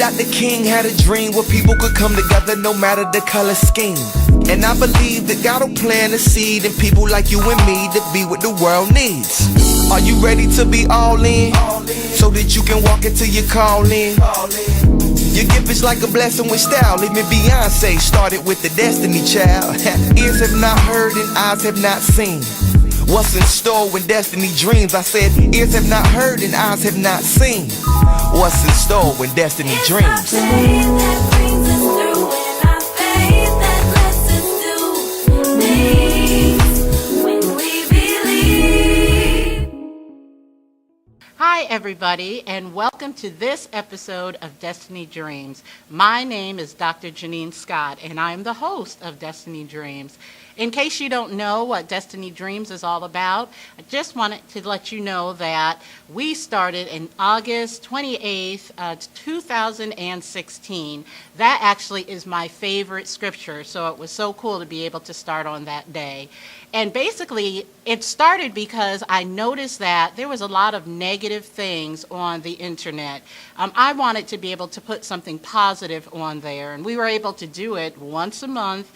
Dr. King had a dream where people could come together no matter the color scheme. And I believe that God will plant a seed in people like you and me to be what the world needs. Are you ready to be all in? So that you can walk into your calling. Your gift is like a blessing with style. Even Beyonce started with the Destiny Child. Ears have not heard and eyes have not seen what's in store when destiny dreams. I said ears have not heard and eyes have not seen what's in store when destiny dreams. Hi everybody, and welcome to this episode of Destiny Dreams. My name is Dr. Janine Scott, and I am the host of Destiny Dreams. In case you don't know what Destiny Dreams is all about, I just wanted to let you know that we started in August 28th, 2016. That actually is my favorite scripture, so it was so cool to be able to start on that day. And basically, it started because I noticed that there was a lot of negative things on the internet. I wanted to be able to put something positive on there, and we were able to do it once a month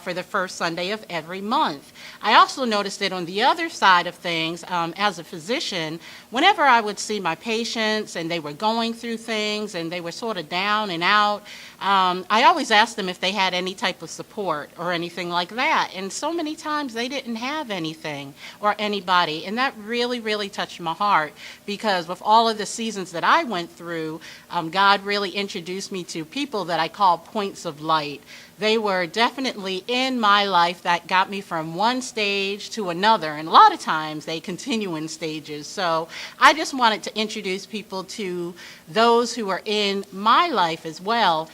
for the first Sunday of every month. I also noticed that on the other side of things, as a physician, whenever I would see my patients and they were going through things and they were sort of down and out, I always asked them if they had any type of support or anything like that. And so many times they didn't have anything or anybody. And that really, really touched my heart, because with all of the seasons that I went through, God really introduced me to people that I call points of light. They were definitely in my life that got me from one stage to another, and a lot of times they continue in stages. So I just wanted to introduce people to those who are in my life as well,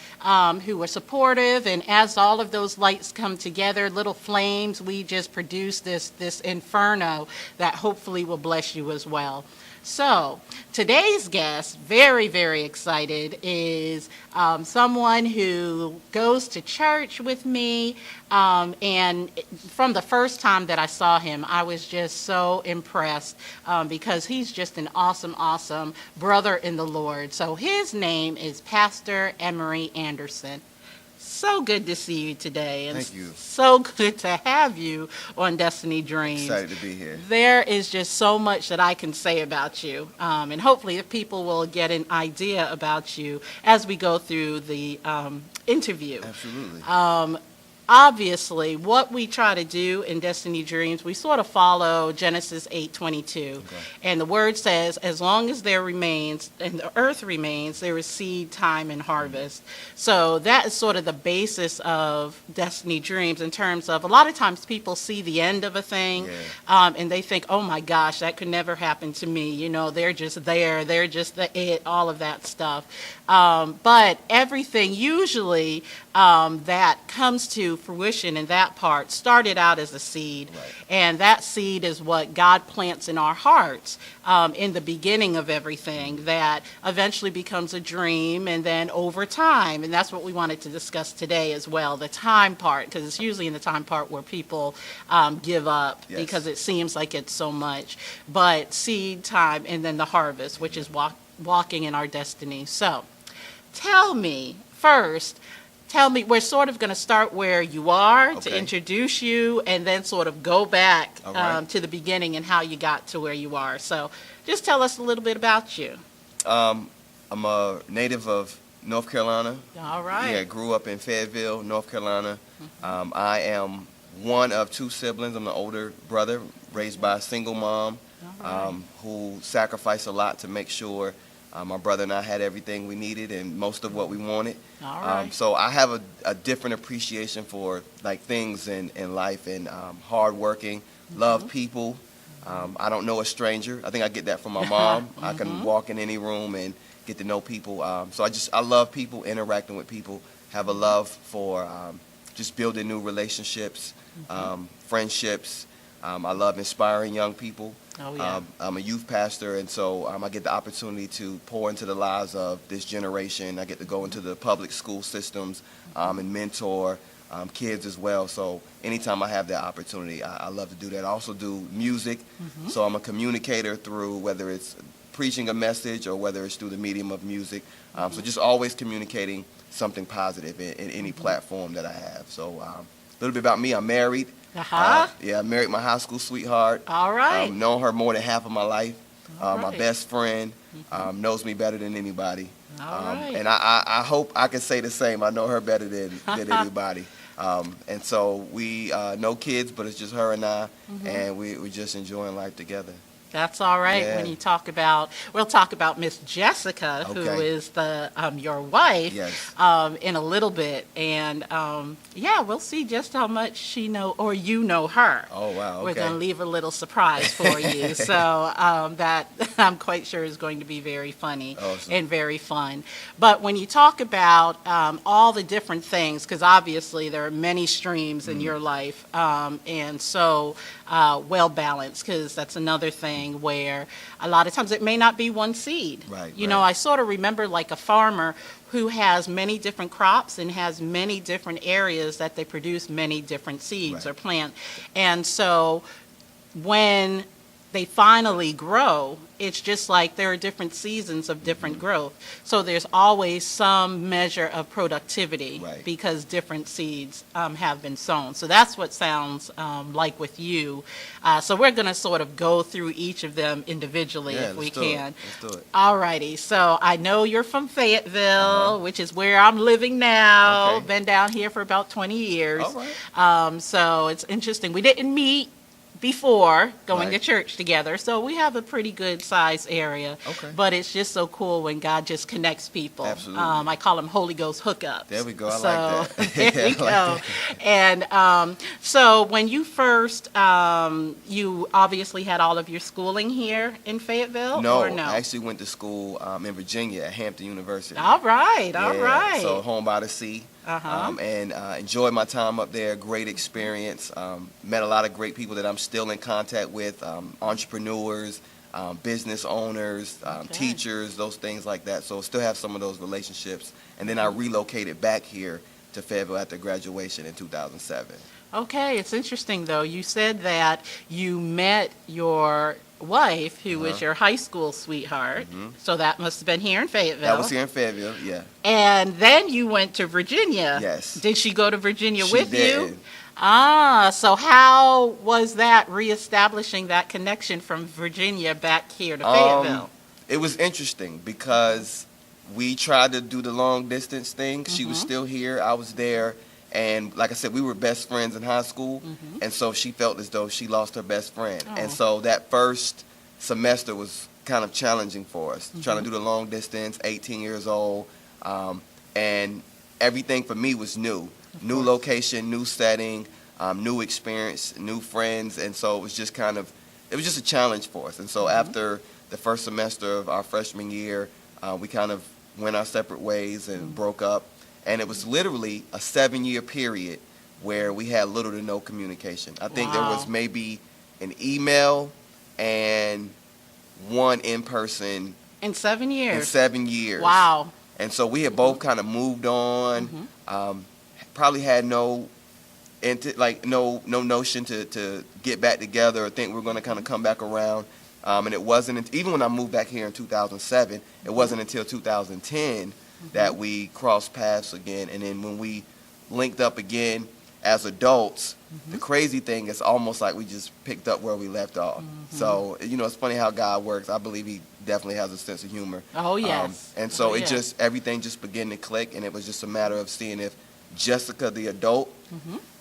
who were supportive, and as all of those lights come together, little flames, we just produce this inferno that hopefully will bless you as well. So today's guest, very, very excited, is someone who goes to church with me, and from the first time that I saw him, I was just so impressed, because he's just an awesome, awesome brother in the Lord. So his name is Pastor Emory Anderson. So good to see you today, and thank you. So good to have you on Destiny Dreams. Excited to be here. There is just so much that I can say about you, and hopefully the people will get an idea about you as we go through the interview. Absolutely. Obviously, what we try to do in Destiny Dreams, we sort of follow Genesis 8:22. Okay. And the word says, as long as there remains, and the earth remains, there is seed, time, and harvest. Mm-hmm. So that is sort of the basis of Destiny Dreams, in terms of a lot of times people see the end of a thing, yeah. And they think, oh my gosh, that could never happen to me. You know, they're just there, they're just all of that stuff. But everything usually that comes to fruition in that part started out as a seed, right. And that seed is what God plants in our hearts in the beginning of everything, that eventually becomes a dream, and then over time, and that's what we wanted to discuss today as well, the time part, because it's usually in the time part where people give up, yes. Because it seems like it's so much, but seed, time, and then the harvest, which is walking in our destiny. So tell me first, we're sort of going to start where you are, okay, to introduce you, and then sort of go back to the beginning and how you got to where you are. So just tell us a little bit about you. I'm a native of North Carolina. All right. Yeah, grew up in Fayetteville, North Carolina. Mm-hmm. I am one of two siblings. I'm the older brother, raised by a single mom, right. Who sacrificed a lot to make sure my brother and I had everything we needed and most of what we wanted. All right. So I have a different appreciation for like things in life, and hardworking, mm-hmm. love people. I don't know a stranger. I think I get that from my mom. Mm-hmm. I can walk in any room and get to know people. So I love people, interacting with people, have a love for just building new relationships, mm-hmm. Friendships. I love inspiring young people. Oh, yeah. I'm a youth pastor, and so I get the opportunity to pour into the lives of this generation. I get to go into the public school systems and mentor kids as well. So anytime I have that opportunity, I love to do that. I also do music, mm-hmm. so I'm a communicator through whether it's preaching a message or whether it's through the medium of music. So just always communicating something positive in any platform that I have. So a little bit about me. I'm married. Yeah, I married my high school sweetheart. All right. Known her more than half of my life. All My right. best friend. Knows me better than anybody. All right. And I hope I can say the same. I know her better than anybody. And so we no kids, but it's just her and I, and we're just enjoying life together. That's all right. Yeah. When you talk about, we'll talk about Miss Jessica, who Okay. is the your wife, Yes. in a little bit, and yeah, we'll see just how much she know or you know her. Oh wow. We're Okay. going to leave a little surprise for you, so that I'm quite sure is going to be very funny Awesome. and very fun. But when you talk about all the different things, because obviously there are many streams in your life, and so well balanced, because that's another thing where a lot of times it may not be one seed. Right, You know, right. I sort of remember like a farmer who has many different crops and has many different areas that they produce many different seeds Right. or plant. And so when they finally grow, it's just like there are different seasons of different growth. So there's always some measure of productivity Right. because different seeds have been sown. So that's what sounds like with you. So we're going to sort of go through each of them individually Yeah, if we let's do it. can. Let's do it. All righty. So I know you're from Fayetteville, which is where I'm living now. Okay. Been down here for about 20 years. All right. So it's interesting. We didn't meet before going Right. to church together, so we have a pretty good size area. Okay. But it's just so cool when God just connects people. Absolutely. I call them Holy Ghost hookups. There we go. I so, like that. there we I like go. that. And so when you first, you obviously had all of your schooling here in Fayetteville, No, or no? I actually went to school in Virginia at Hampton University. All right, all Yeah, right. So home by the sea. Uh-huh. And enjoyed my time up there. Great experience. Met a lot of great people that I'm still in contact with. Entrepreneurs, business owners, teachers, those things like that. So still have some of those relationships. And then I relocated back here to Fayetteville after graduation in 2007. Okay, it's interesting though. You said that you met your wife, who was your high school sweetheart. So that must have been here in Fayetteville. That was here in Fayetteville, yeah. And then you went to Virginia. Yes. Did she go to Virginia She with you? did. So how was that reestablishing that connection from Virginia back here to Fayetteville? It was interesting because we tried to do the long distance thing. She was still here, I was there. And like I said, we were best friends in high school, and so she felt as though she lost her best friend. Oh. And so that first semester was kind of challenging for us, trying to do the long distance, 18 years old, and everything for me was new. New location, new setting, new experience, new friends, and so it was just a challenge for us. And so after the first semester of our freshman year, we kind of went our separate ways and broke up. And it was literally a 7-year period where we had little to no communication. I think there was Wow. maybe an email and one in person In 7 in years? 7 years. Wow. And so we had both kind of moved on. Probably had no notion to get back together or think we were going to kind of come back around. And it wasn't even when I moved back here in 2007. It wasn't until 2010 that we crossed paths again. And then when we linked up again as adults, the crazy thing is almost like we just picked up where we left off. So, it's funny how God works. I believe he definitely has a sense of humor. Oh, yes. And so Oh, yes. everything just began to click, and it was just a matter of seeing if Jessica, the adult,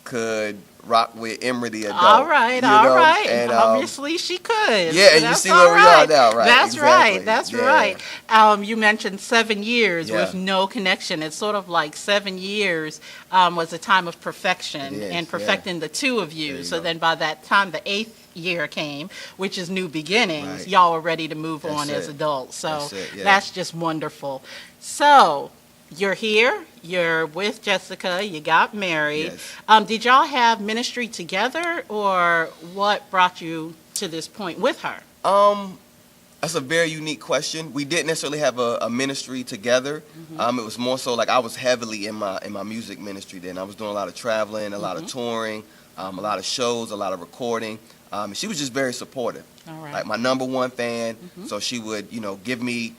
could rock with Emory, the adult. All right, you all know? right. And, Obviously, she could. yeah, and you That's see where all we are now, right? That's Exactly. right. That's Yeah. right. You mentioned 7 years Yeah. with no connection. It's sort of like 7 years was a time of perfection It is, and yeah. perfecting the two of you. There you So go. then by that time, the 8th year came, which is new beginnings, Right. y'all were ready to move That's on as it. adults. So That's it, yeah. that's just wonderful. So you're here, you're with Jessica, you got married. Yes. Did y'all have ministry together, or what brought you to this point with her? That's a very unique question. We didn't necessarily have a ministry together. It was more so like I was heavily in my music ministry then. I was doing a lot of traveling, a lot of touring, a lot of shows, a lot of recording. She was just very supportive. All right. Like my number one fan. So she would, give me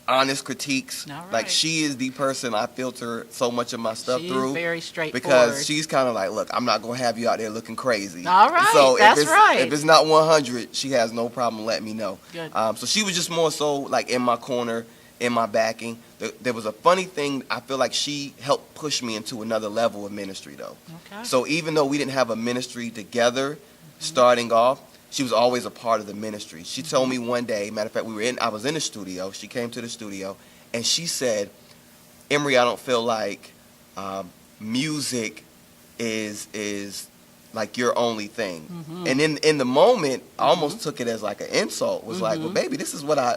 honest critiques. All right. Like she is the person I filter so much of my stuff She's through. very straightforward. Because she's kind of like, look, I'm not going to have you out there looking crazy. All right, so that's if right. If it's not 100, she has no problem letting me know. Good. So she was just more so like in my corner, in my backing. There was a funny thing. I feel like she helped push me into another level of ministry, though. Okay. So even though we didn't have a ministry together starting off, she was always a part of the ministry. She told me one day, matter of fact, I was in the studio. She came to the studio, and she said, Emory, I don't feel like music is like your only thing. And in the moment, I almost took it as like an insult. Was like, well, baby, this is what I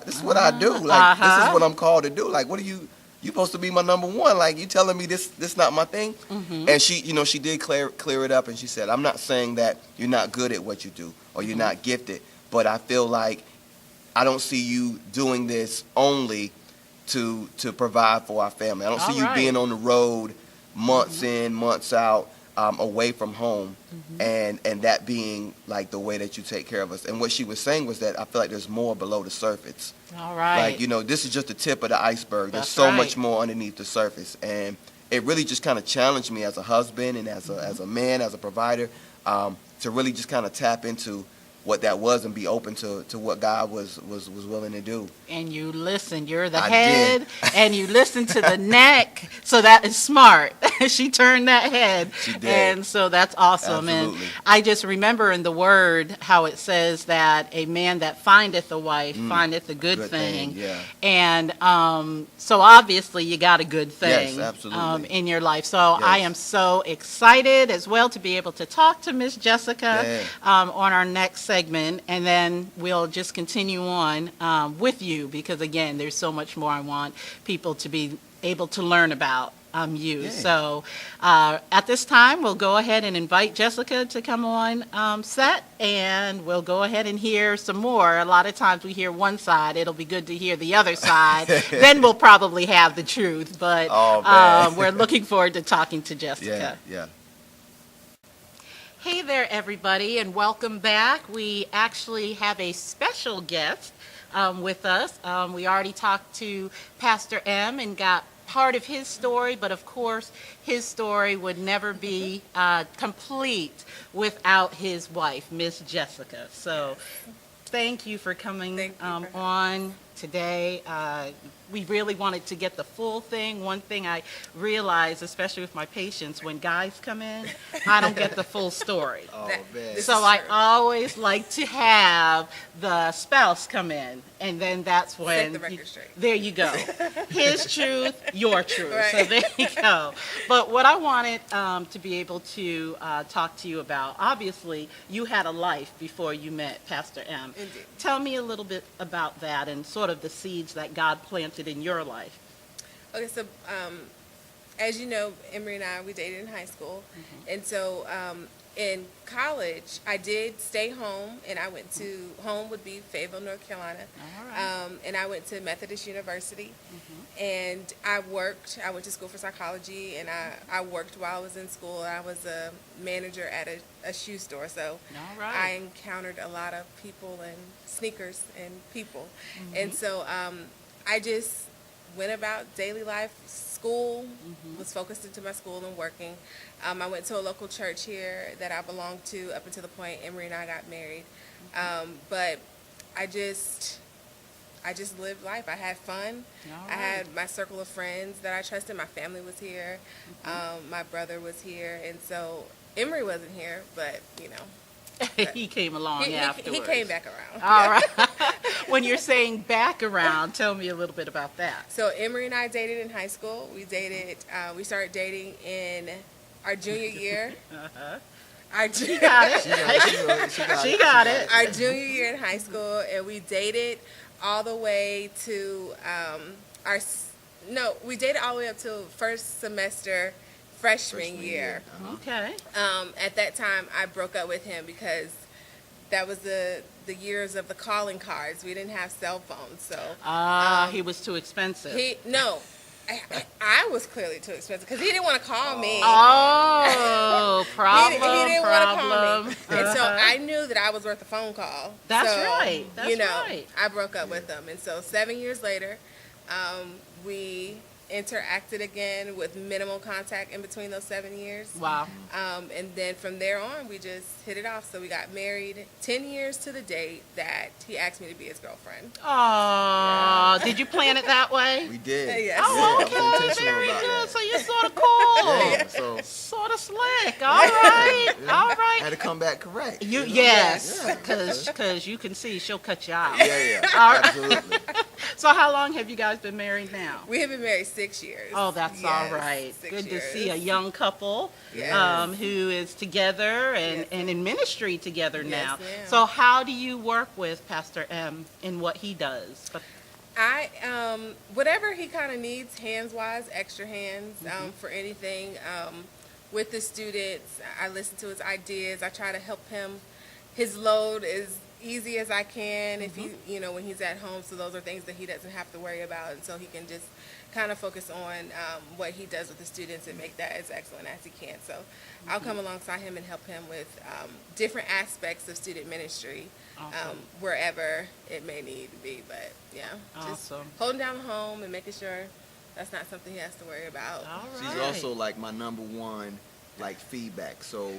do. Like this is what I'm called to do. Like, what are you supposed to be my number one? Like, you telling me this not my thing? And she, she did clear it up, and she said, I'm not saying that you're not good at what you do or you're not gifted, but I feel like I don't see you doing this only to provide for our family. I don't see you being on the road months in, months out, away from home, and that being like the way that you take care of us. And what she was saying was that I feel like there's more below the surface. All right. Like, this is just the tip of the iceberg. There's That's so right. much more underneath the surface. And it really just kind of challenged me as a husband and as a man, as a provider, to really just kind of tap into what that was and be open to what God was willing to do. And you listen. You're the I head, did. and you listen to the neck. So that is smart. She turned that head. She did. And so that's awesome. Absolutely. And I just remember in the Word how it says that a man that findeth a wife findeth a good thing. Yeah. And so obviously you got a good thing Yes, absolutely. in your life. So I Yes. am so excited as well to be able to talk to Miss Jessica Yeah. on our next segment, and then we'll just continue on with you, because again, there's so much more I want people to be able to learn about you. Yeah. So at this time, we'll go ahead and invite Jessica to come on set, and we'll go ahead and hear some more. A lot of times we hear one side. It'll be good to hear the other side. Then we'll probably have the truth. But Oh, man. we're looking forward to talking to Jessica. Yeah. Hey there, everybody, and welcome back. We actually have a special guest with us. We already talked to Pastor M and got part of his story, but of course, his story would never be complete without his wife, Miss Jessica. So thank you for coming on today. We really wanted to get the full thing. One thing I realized, especially with my patients, when guys come in, I don't get the full story. Oh, man. So I always like to have the spouse come in, and then that's when Set the record straight. there you go. His truth, your truth. Right. So there you go. But what I wanted to be able to talk to you about, obviously, you had a life before you met Pastor M. Indeed. Tell me a little bit about that and sort of the seeds that God planted in your life. Okay, so as you know, Emory and I, we dated in high school. And so in college, I did stay home, and I went to, home would be Fayetteville, North Carolina. All right. And I went to Methodist University, and I went to school for psychology, and I worked while I was in school. I was a manager at a shoe store, so All right. I encountered a lot of people and sneakers and people. And so I just went about daily life, school, was focused into my school and working. I went to a local church here that I belonged to up until the point Emory and I got married. But I just lived life. I had fun. All I had my circle of friends that I trusted. My family was here. My brother was here. And so Emory wasn't here, but, you know. He came along afterwards. He came back around. All right. When you're saying back around, tell me a little bit about that. So Emory and I dated in high school. We started dating in our junior year. She got it. She got it. Our junior year in high school, and we dated all the way to we dated all the way up to first semester freshman year. Okay. At that time, I broke up with him because that was the years of the calling cards. We didn't have cell phones, so He was too expensive. I was clearly too expensive because he didn't want to call me. Oh, problem, he didn't want to call problem. me. And so I knew was worth a phone call. That's So, right. That's you know, right. I broke up with him. And so 7 years later, we interacted again with minimal contact in between those 7 years. Wow. And then from there on, we just hit it off. So we got married 10 years to the date that he asked me to be his girlfriend. Oh, did you plan it that way? We did. Yes. Oh, Yeah, I was okay, intentional very about good. that. So you're sort of cool. Yeah, so Sort of slick. All right. yeah. All I right. had to come back correct. Yes, Yeah. because you can see she'll cut you out. Yeah, All right. absolutely. So how long have you guys been married now? We have been married 6 years. Oh, that's Yes, all right. 6 Good years. to see a young couple Yes. who is together Yes. and in ministry together Yes, now. ma'am. So how do you work with Pastor M in what he does? But I whatever he kind of needs, hands wise, extra hands for anything with the students. I listen to his ideas. I try to help him. His load is easy as I can if he, when he's at home. So those are things that he doesn't have to worry about, and so he can just kind of focus on what he does with the students and make that as excellent as he can. So I'll come alongside him and help him with different aspects of student ministry. Awesome. Wherever it may need to be, but yeah, just Awesome. holding down the home and making sure that's not something he has to worry about. all right. She's also like my number one feedback. So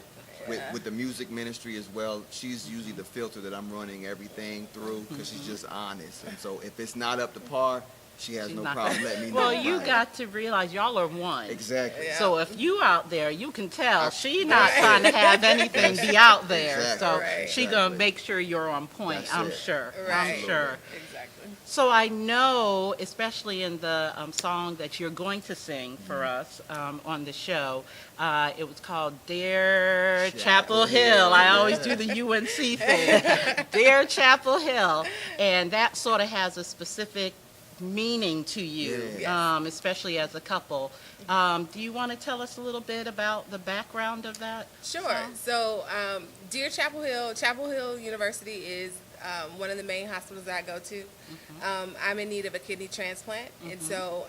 with the music ministry as well, she's usually the filter that I'm running everything through because she's just honest. And so if it's not up to par, she has She's no not problem gonna- letting me know. Well, you about it. got to realize y'all are one. Exactly. Yeah. So if you out there, you can tell I- she not Right. trying to have anything be out there. Exactly. So Right. she Exactly. gonna make sure you're on point. That's I'm it. sure. Right. I'm sure. Exactly. So I know, especially in the song that you're going to sing for us on the show, it was called Dear Chapel Chapel Hill. Hill, I always yeah. do the UNC thing. Dear Chapel Hill. And that sort of has a specific meaning to you, Yeah. especially as a couple. Do you want to tell us a little bit about the background of that? Sure. song? So, dear Chapel Hill University is one of the main hospitals that I go to. I'm in need of a kidney transplant, and so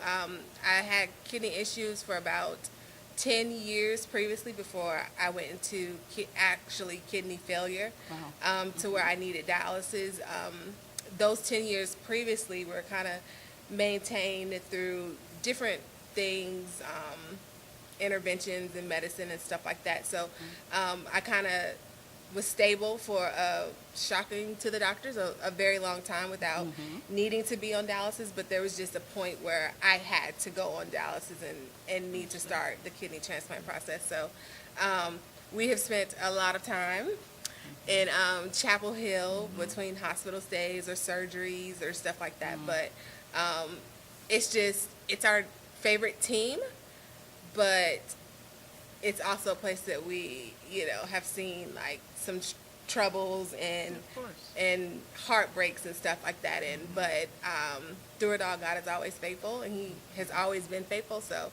I had kidney issues for about 10 years previously before I went into actually kidney failure, to where I needed dialysis. Those 10 years previously were kind of maintained through different things, interventions in medicine and stuff like that. So I kind of was stable for shocking to the doctors a very long time without needing to be on dialysis, but there was just a point where I had to go on dialysis and need to start the kidney transplant process. So we have spent a lot of time in Chapel Hill between hospital stays or surgeries or stuff like that, but it's our favorite team, but it's also a place that we, have seen like some troubles and Of course. and heartbreaks and stuff like that. But through it all, God is always faithful, and He has always been faithful. So,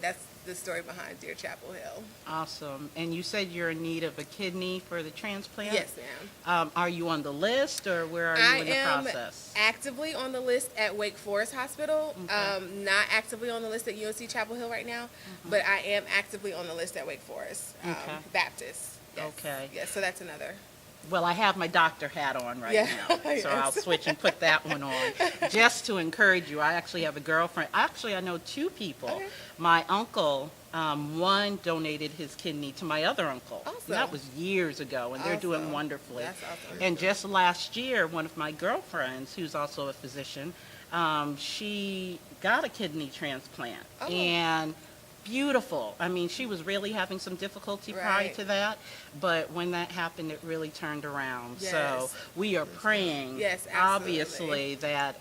that's the story behind Dear Chapel Hill. Awesome. And you said you're in need of a kidney for the transplant? Yes, ma'am. Are you on the list, or where are I you in the am process? actively on the list at Wake Forest Hospital. Not actively on the list at UNC Chapel Hill right now, but I am actively on the list at Wake Forest Okay. Baptist. Yes. Okay. Yes, so that's another. Well, I have my doctor hat on right Yeah. now, so Yes. I'll switch and put that one on. Just to encourage you, I actually have a girlfriend. Actually, I know two people. Okay. My uncle, one donated his kidney to my other uncle. Awesome. And that was years ago, and they're doing Awesome. wonderfully. That's awesome. And just last year, one of my girlfriends, who's also a physician, she got a kidney transplant. Oh. And beautiful. I mean, she was really having some difficulty prior Right. to that, but when that happened, it really turned around. So Yes. we are praying, Yes, obviously, that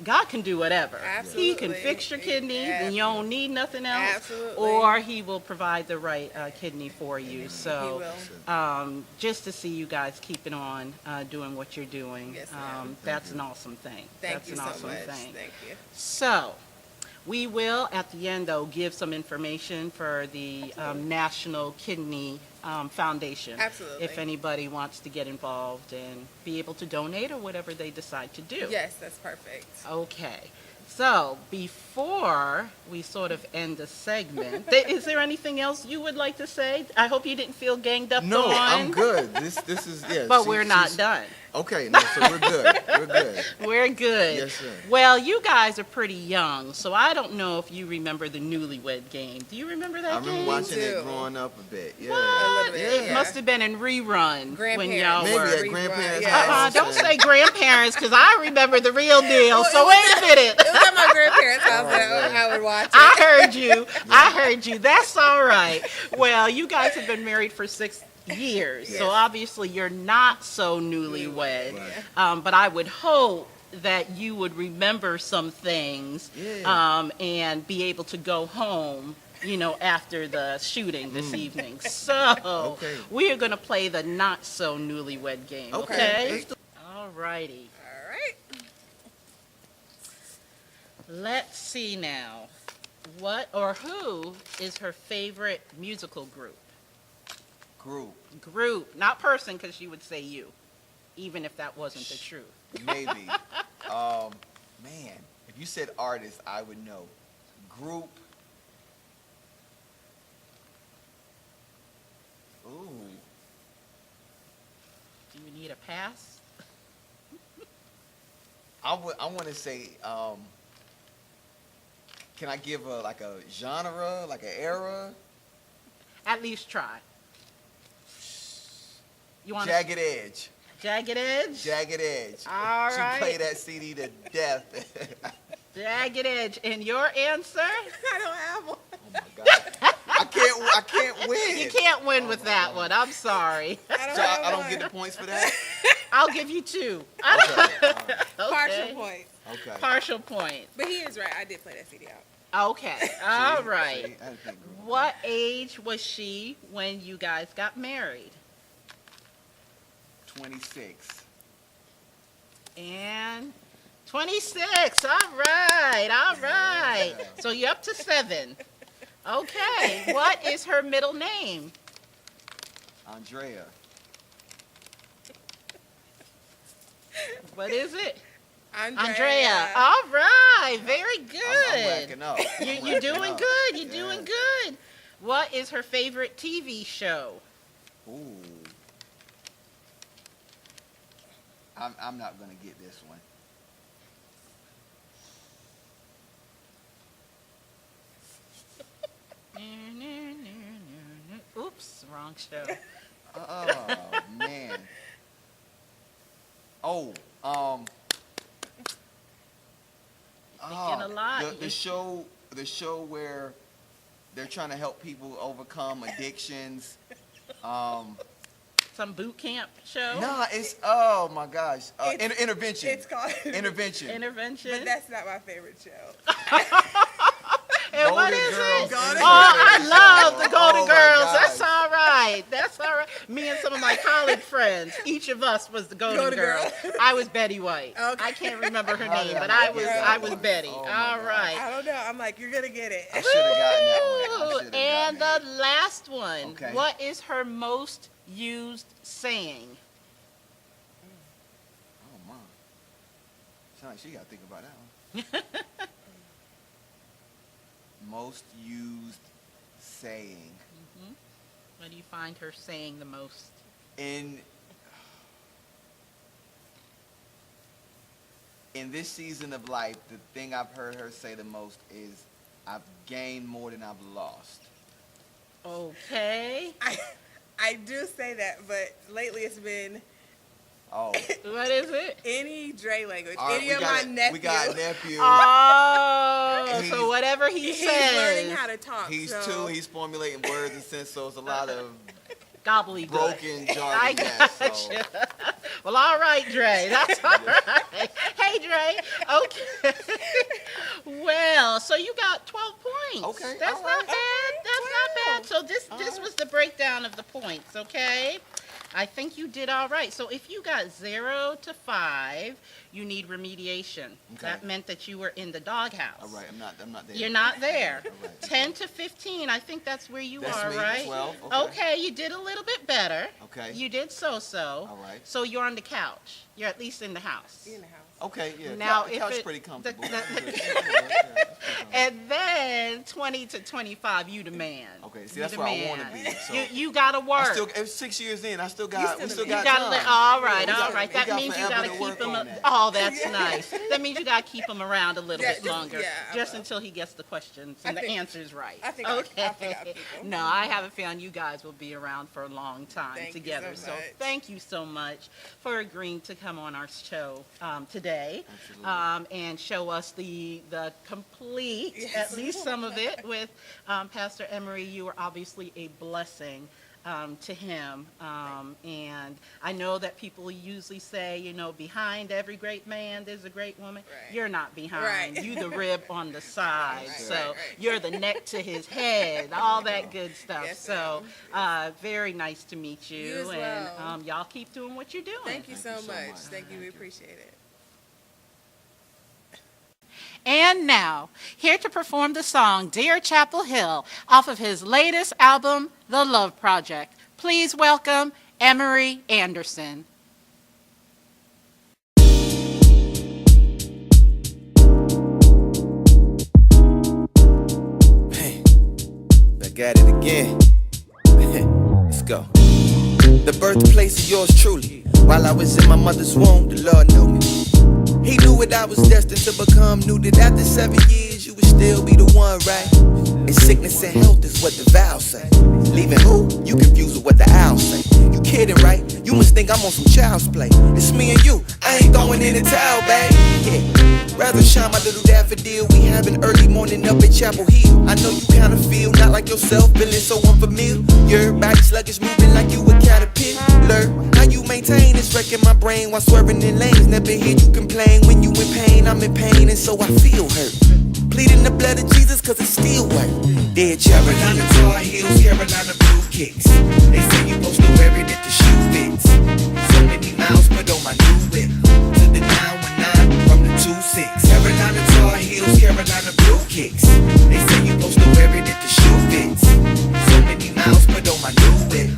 God can do whatever. He can Absolutely. fix your kidney, and you don't need nothing else, Absolutely. or He will provide the right kidney for you. He So will. just to see you guys keeping on doing what you're doing, Yes, ma'am. that's an awesome thing. Thank That's you an so awesome much. thing. Thank you. So, we will, at the end, though, give some information for the National Kidney Foundation. Absolutely. If anybody wants to get involved and be able to donate or whatever they decide to do. Yes, that's perfect. Okay. So before we sort of end the segment, is there anything else you would like to say? I hope you didn't feel ganged up No, on. I'm good. This is yeah. But we're not done. Okay, no, so we're good. We're good. We're good. Yes, sir. Well, you guys are pretty young, so I don't know if you remember the Newlywed Game. Do you remember that I game? remember watching Me it too. growing up a bit. Yeah. What? A little bit, It yeah. must have been in rerun when y'all Maybe were. at grandparents' Yeah. house. Don't say grandparents, because I remember the real deal. Well, So it wait a minute. It was at my grandparents' house that I would watch it. I heard you. I heard you. That's all right. Well, you guys have been married for 6 years, so Yes. obviously you're not so newlywed. Right. But I would hope that you would remember some things Yeah. and be able to go home, after the shooting this evening. So Okay. we are going to play the not so newlywed game. Okay. Let's do- All righty. All right. Let's see now. What or who is her favorite musical group? Group, not person, because she would say you, even if that wasn't the truth. Maybe. Man, if you said artist, I would know. Group. Ooh. Do you need a pass? I want to say. Can I give a genre, like an era? At least try. You want Jagged Edge. Jagged Edge? Jagged Edge. All right. She played that CD to death. Jagged Edge. And your answer? I don't have one. Oh my God. I can't win. You can't win with that one. I'm sorry. I don't So have I don't one. get the points for that? I'll give you 2. Okay. All right. Partial Okay. point. Okay. Partial point. But he is right. I did play that CD out. Okay. All See? right. See? I didn't think group. What age was she when you guys got married? 26. And 26. All right. All right. Yeah. So you're up to 7. Okay. What is her middle name? Andrea. What is it? Andrea. All right. Very I'm good. racking up. You're doing good. You're Yeah. doing good. What is her favorite TV show? Ooh. I'm not gonna get this one. Oops, wrong show. Oh man. Oh, Thinking a lot. The show where they're trying to help people overcome addictions. Some boot camp show? Nah, it's oh my gosh, intervention. It's called Intervention. Intervention? But that's not my favorite show. And what Golden is Girls. it? Golden Oh, I Girls. love the Golden Oh, my Girls. gosh. That's all right. That's all right. Me and some of my college friends, each of us was the Golden Golden Girl. Girl. I was Betty White. Okay. I can't remember her How name, did but I I was not get I that was one? Betty. Oh, my All God. right. I don't know. I'm like, you're gonna get it. I should have gotten that one. I Ooh, should have and gotten the it. last one. Okay. What is her most used saying? Oh my. Sounds like she gotta think about that one. Most used saying What do you find her saying the most? in this season of life, the thing I've heard her say the most is, "I've gained more than I've lost." Okay. I do say that, but lately it's been Oh, What is it? any Dre language. all right, Any of my nephews. we got nephew. Oh, And so he's- whatever he He's says. learning how to talk. He's so. two. He's formulating words and sense, so it's a lot of Gobbledygook. broken I jargon. Yes, so. gotcha. Well, all right, Dre. That's all right. Hey, Dre. Okay. Well, so you got 12 points. Okay, That's all not right. bad. That's not bad. So this right. was the breakdown of the points, okay? I think you did all right. So if you got 0 to 5, you need remediation. Okay. That meant that you were in the doghouse. All right, I'm not there. You're not there. All right. 10 to 15, I think that's where you That's are, me, right? 12, Okay, you did a little bit better. Okay. You did so. All right. So you're on the couch. You're at least in the house. In the house. Okay, yeah. Now, the if couch it- pretty comfortable. And then 20 to 25, you the man. Okay, see, You that's the where I man. want to be. So You gotta work. it's 6 years in. We still You got still time. gotta all right, Yeah, all right. That means you gotta forever to keep work him. on that. Oh, that's nice. That means you gotta keep him around a little Yeah, bit just- longer, yeah, I just will. until he gets the questions I and the think- answers right. I think I'll keep him. No, I have a feeling you guys will be around for a long time Thank you together. so much. Thank you so much for agreeing to come on our show today, and show us the complete, Yes. at least some of it, with Pastor Emory. You were obviously a blessing to him, and I know that people usually say, you know, behind every great man there's a great woman. Right. You're not behind. Right. You the rib on the side. Right, So right. you're the neck to his head, all that good stuff. Yes, So very nice to meet you, You as and well. y'all keep doing what you're doing. Thank you so you so much. much. Thank you. We appreciate it. And now, here to perform the song Dear Chapel Hill off of his latest album, The Love Project. Please welcome Emory Anderson. Hey, back at it again. Let's go. The birthplace of yours truly. While I was in my mother's womb, the Lord knew me. He knew what I was destined to become. Knew that after 7 years, you would still be the one, right? And sickness and health is what the vows say. Leaving who? You confused with what the owls say. You kidding, right? You must think I'm on some child's play. It's me and you. I ain't throwing in the towel, babe. Yeah. Rather shine my little daffodil. We have an early morning up at Chapel Hill. I know you kinda feel not like yourself, feeling so unfamiliar. Your body sluggish, moving like you a caterpillar. How you maintain is wrecking my brain while swerving in lanes. Never hear you complain when you in pain. I'm in pain and so I feel hurt. Pleading the blood of Jesus cause it still works. Dear Carolina Tar Heels, Carolina Blue Kicks. They say you supposed to wear it if the shoe fits. So many miles put on my new whip. To the 919 from the 26. Carolina Tar Heels, Carolina Blue Kicks. They say you supposed to wear it if the shoe fits. So many miles put on my new whip.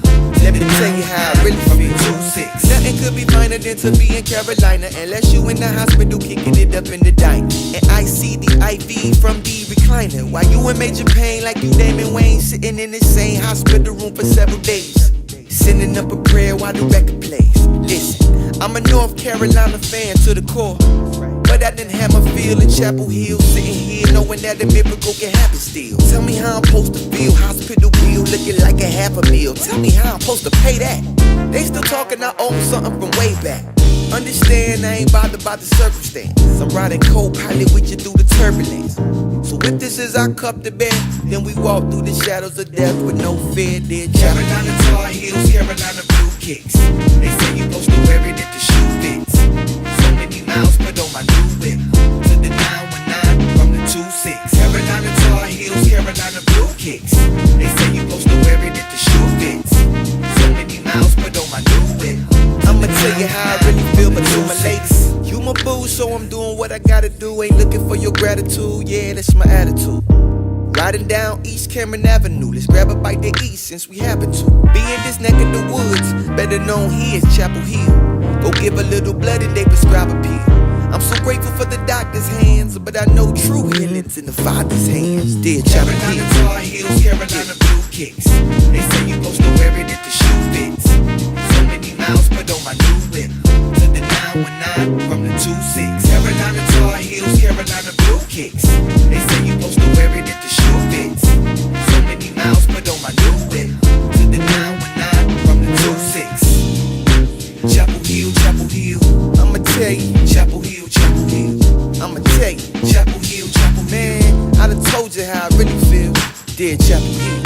Let me tell you how I really feel. 26. Nothing could be finer than to be in Carolina, unless you in the hospital kicking it up in the diner. And I see the IV from the recliner, while you in major pain like you Damon Wayne, sitting in the same hospital room for several days, sending up a prayer while the record plays. Listen, I'm a North Carolina fan to the core, but I didn't have my feel in Chapel Hill, sitting here knowing that a miracle can happen still. Tell me how I'm supposed to feel, hospital bill looking like a half a meal. Tell me how I'm supposed to pay that. They still talking I own something from way back. Understand I ain't bothered by the circumstance. I'm riding co-pilot with you through the turbulence. So if this is our cup to bear, then we walk through the shadows of death with no fear, dear Carolina Tar Heels, Carolina Blue Kicks. They say you supposed to wear it if the shoe fits. So many miles put on my new whip. To the 919 from the 26. Carolina Tar Heels, Carolina Blue Kicks. They say you supposed to wear it if the shoe fits. So many miles put on my new whip. I'ma tell you how I really feel, but to my ladies, you my boo, so I'm doing what I gotta do. Ain't looking for your gratitude, yeah, that's my attitude. Riding down East Cameron Avenue, let's grab a bite to eat since we happen to. Be in this neck of the woods, better known here as Chapel Hill. Go give a little blood and they prescribe a pill. I'm so grateful for the doctor's hands, but I know true healing's in the Father's hands. Dear Chapel Hill, Tar Heels, Carolina Blue Kicks. They say you supposed to wear it if the shoe fits. So many miles put on my new whip. To the 919 from the 26. Carolina Tar Heels, Carolina Blue Kicks. They say you supposed to wear it if the shoe fits. So many miles put on my new whip. To the 919 from the 26. Chapel Hill, Chapel Hill. I'ma tell you, Chapel Hill, Chapel Hill. I'ma tell you, Chapel Hill, Chapel Hill. Man, I done told you how I really feel. Dear Chapel Hill.